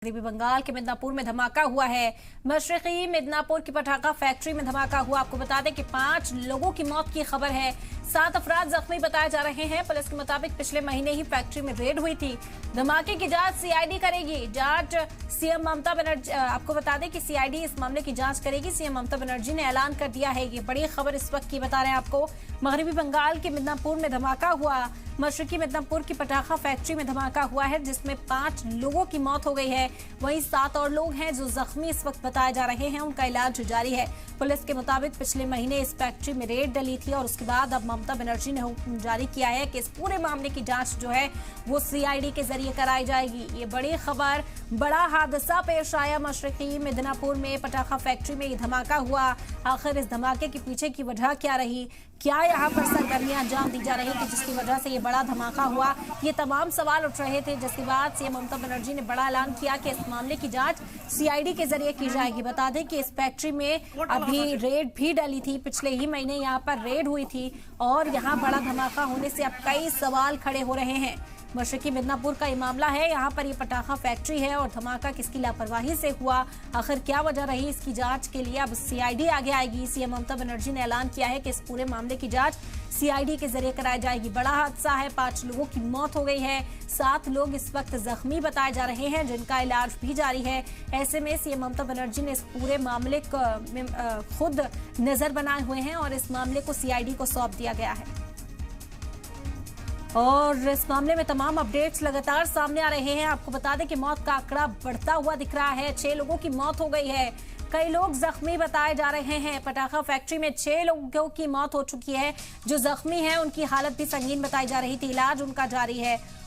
मगरबी बंगाल के मिदनापुर में धमाका हुआ है। मशरकी मिदनापुर की पटाखा फैक्ट्री में धमाका हुआ। आपको बता दें कि 5 लोगों की मौत की खबर है, 7 अफराद जख्मी बताए जा रहे हैं। पुलिस के मुताबिक पिछले महीने ही फैक्ट्री में रेड हुई थी। धमाके की जांच सीआईडी करेगी। जांच सीएम ममता बनर्जी, आपको बता दें कि सीआईडी इस मामले की जांच करेगी। सीएम ममता बनर्जी ने ऐलान कर दिया है। ये बड़ी खबर इस वक्त की बता रहे हैं आपको। मगरबी बंगाल के मिदनापुर में धमाका हुआ। मशरकी मिदनापुर की पटाखा फैक्ट्री में धमाका हुआ है, जिसमें 5 लोगों की मौत हो गई है। वहीं 7 और लोग हैं जो जख्मी इस वक्त बताए जा रहे हैं। उनका इलाज जारी है। पुलिस के मुताबिक पिछले महीने इस फैक्ट्री में रेड डली थी और उसके बाद अब ममता बनर्जी ने हुक्म जारी किया है कि इस पूरे मामले की जांच जो है वो सीआईडी के जरिए कराई जाएगी। ये बड़ी खबर, बड़ा हादसा पेश आया। मशरकी मिदनापुर में पटाखा फैक्ट्री में ये धमाका हुआ। आखिर इस धमाके के पीछे की वजह क्या रही? क्या यहाँ पर सरगर्मियां अंजाम दी जा रही थी जिसकी वजह से ये बड़ा धमाका हुआ? ये तमाम सवाल उठ रहे थे, जिसके बाद सीएम ममता बनर्जी ने बड़ा ऐलान किया कि इस मामले की जांच सीआईडी के जरिए की जाएगी। बता दें कि इस फैक्ट्री में अभी रेड भी डली थी। पिछले ही महीने यहाँ पर रेड हुई थी और यहाँ बड़ा धमाका होने से अब कई सवाल खड़े हो रहे हैं। मशरकी मिदनापुर का ये मामला है। यहाँ पर ये पटाखा फैक्ट्री है और धमाका किसकी लापरवाही से हुआ, आखिर क्या वजह रही, इसकी जांच के लिए अब सीआईडी आगे आएगी। सीएम ममता बनर्जी ने ऐलान किया है कि इस पूरे मामले की जांच सीआईडी के जरिए कराई जाएगी। बड़ा हादसा है, 5 लोगों की मौत हो गई है, 7 लोग इस वक्त जख्मी बताए जा रहे हैं, जिनका इलाज भी जारी है। ऐसे में सीएम ममता बनर्जी ने इस पूरे मामले को खुद नजर बनाए हुए हैं और इस मामले को सीआईडी को सौंप दिया गया है। और इस मामले में तमाम अपडेट्स लगातार सामने आ रहे हैं। आपको बता दें कि मौत का आंकड़ा बढ़ता हुआ दिख रहा है। 6 लोगों की मौत हो गई है, कई लोग जख्मी बताए जा रहे हैं। पटाखा फैक्ट्री में 6 लोगों की मौत हो चुकी है। जो जख्मी हैं उनकी हालत भी संगीन बताई जा रही थी, इलाज उनका जारी है।